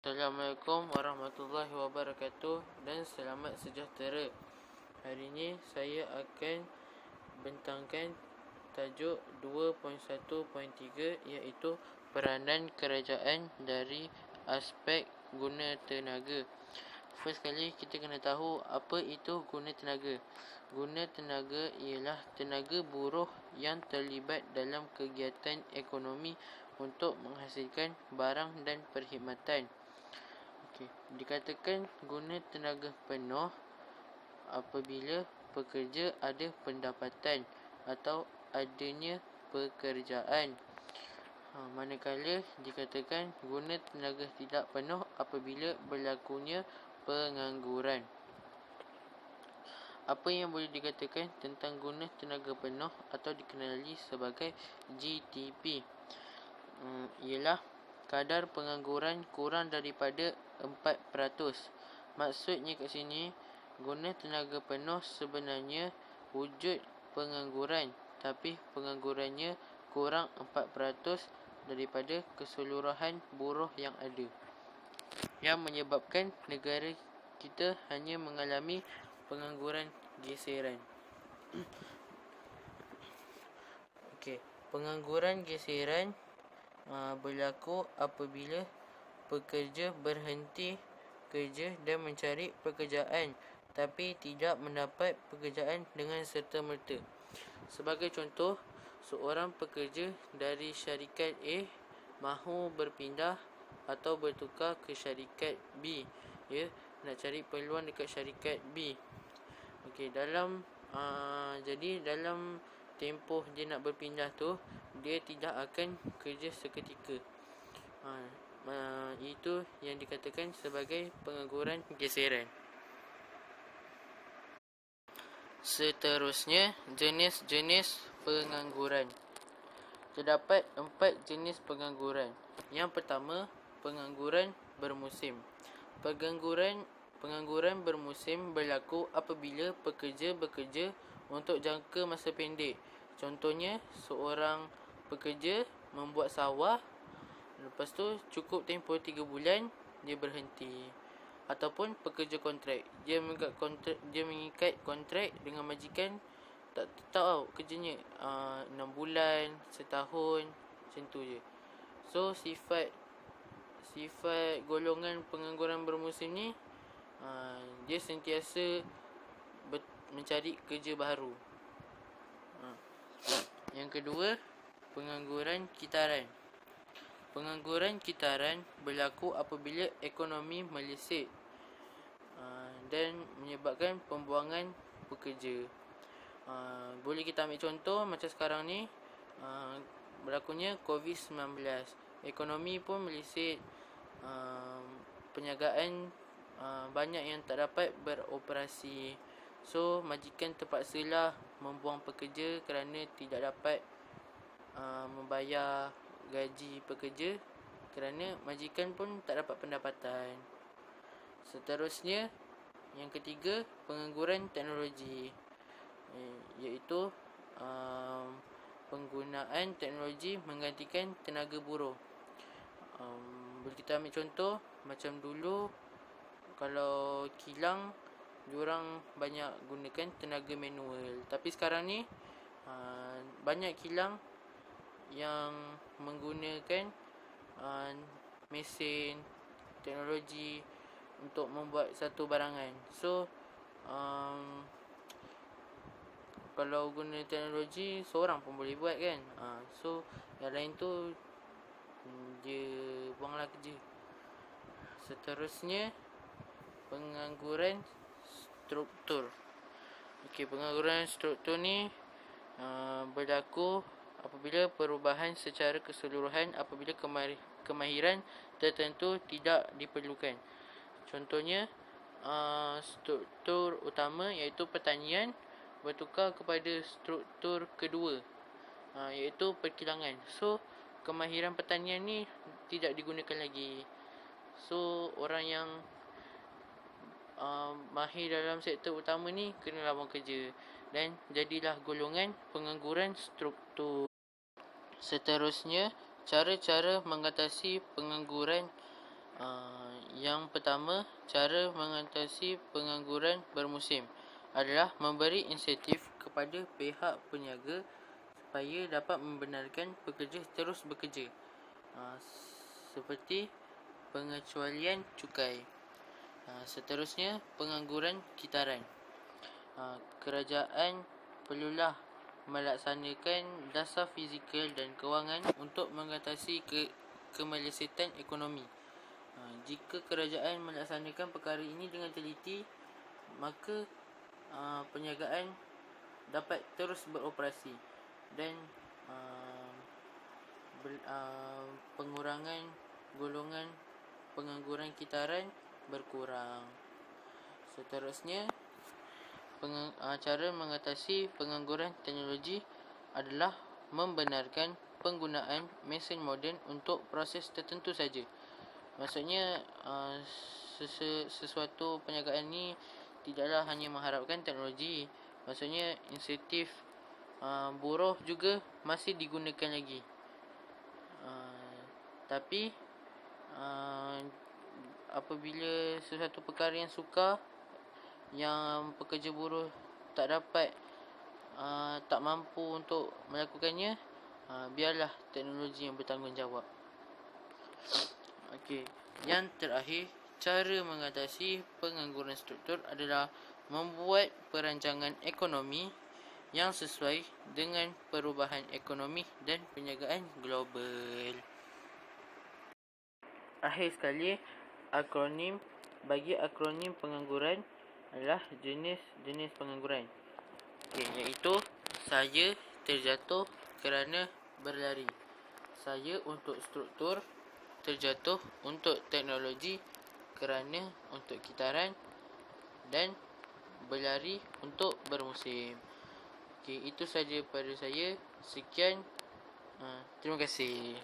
Assalamualaikum warahmatullahi wabarakatuh dan selamat sejahtera. Hari ini saya akan bentangkan tajuk 2.1.3 iaitu peranan kerajaan dari aspek guna tenaga. First kali kita kena tahu apa itu guna tenaga. Guna tenaga ialah tenaga buruh yang terlibat dalam kegiatan ekonomi untuk menghasilkan barang dan perkhidmatan. Dikatakan guna tenaga penuh apabila pekerja ada pendapatan atau adanya pekerjaan. Manakala dikatakan guna tenaga tidak penuh apabila berlakunya pengangguran. Apa yang boleh dikatakan tentang guna tenaga penuh atau dikenali sebagai GTP? Ialah kadar pengangguran kurang daripada 4%. Maksudnya kat sini, guna tenaga penuh sebenarnya wujud pengangguran, tapi penganggurannya kurang 4% daripada keseluruhan buruh yang ada, yang menyebabkan negara kita hanya mengalami pengangguran geseran. Pengangguran geseran berlaku apabila pekerja berhenti kerja dan mencari pekerjaan tapi tidak mendapat pekerjaan dengan serta-merta. Sebagai contoh, seorang pekerja dari syarikat A mahu berpindah atau bertukar ke syarikat B, nak cari peluang dekat syarikat B. Jadi dalam tempoh dia nak berpindah tu, dia tidak akan kerja seketika. Itu yang dikatakan sebagai pengangguran geseran. Seterusnya, jenis-jenis pengangguran. Terdapat 4 jenis pengangguran. Yang pertama, pengangguran bermusim. Pengangguran bermusim berlaku apabila pekerja bekerja untuk jangka masa pendek. Contohnya, seorang pekerja membuat sawah, lepas tu cukup tempoh 3 bulan dia berhenti. Ataupun pekerja kontrak, dia mengikat kontrak dengan majikan, tak tahu kerjanya 6 bulan, setahun, macam tu je. So sifat golongan pengangguran bermusim ni, dia sentiasa mencari kerja baru. Yang kedua, pengangguran kitaran. Pengangguran kitaran berlaku apabila ekonomi meleset dan menyebabkan pembuangan pekerja. Boleh kita ambil contoh macam sekarang ni, berlakunya COVID-19. Ekonomi pun meleset, perniagaan banyak yang tak dapat beroperasi. So majikan terpaksalah membuang pekerja kerana tidak dapat membayar gaji pekerja, kerana majikan pun tak dapat pendapatan. Seterusnya, yang ketiga, pengangguran teknologi, iaitu penggunaan teknologi menggantikan tenaga buruh. Boleh kita ambil contoh macam dulu, kalau kilang, diorang banyak gunakan tenaga manual. Tapi sekarang ni banyak kilang yang menggunakan mesin, teknologi untuk membuat satu barangan. So kalau guna teknologi, seorang pun boleh buat kan. So yang lain tu dia buanglah kerja. Seterusnya, pengangguran struktur. Pengangguran struktur ni berlaku apabila perubahan secara keseluruhan apabila kemahiran tertentu tidak diperlukan. Contohnya, struktur utama iaitu pertanian bertukar kepada struktur kedua, iaitu perkilangan. So kemahiran pertanian ni tidak digunakan lagi. So orang yang mahir dalam sektor utama ni kena buang kerja dan jadilah golongan pengangguran struktur. Seterusnya, cara-cara mengatasi pengangguran Yang pertama, cara mengatasi pengangguran bermusim adalah memberi insentif kepada pihak peniaga supaya dapat membenarkan pekerja terus bekerja. Seperti pengecualian cukai. Seterusnya, pengangguran kitaran. Kerajaan perlulah melaksanakan dasar fizikal dan kewangan untuk mengatasi kemelesetan ekonomi. Jika kerajaan melaksanakan perkara ini dengan teliti, maka perniagaan dapat terus beroperasi dan pengurangan golongan pengangguran kitaran berkurang. Seterusnya, cara mengatasi pengangguran teknologi adalah membenarkan penggunaan mesin moden untuk proses tertentu saja. Maksudnya sesuatu perniagaan ni tidaklah hanya mengharapkan teknologi. Maksudnya insentif buruh juga masih digunakan lagi. Tapi apabila sesuatu perkara yang sukar yang pekerja buruh tak dapat tak mampu untuk melakukannya, biarlah teknologi yang bertanggungjawab. Okey, yang terakhir, cara mengatasi pengangguran struktur adalah membuat perancangan ekonomi yang sesuai dengan perubahan ekonomi dan perniagaan global. Akhir sekali, bagi akronim pengangguran adalah jenis-jenis pengangguran. Iaitu saya terjatuh kerana berlari. Saya untuk struktur, terjatuh untuk teknologi kerana untuk kitaran, dan berlari untuk bermusim. Itu saja pada saya. Sekian. Terima kasih.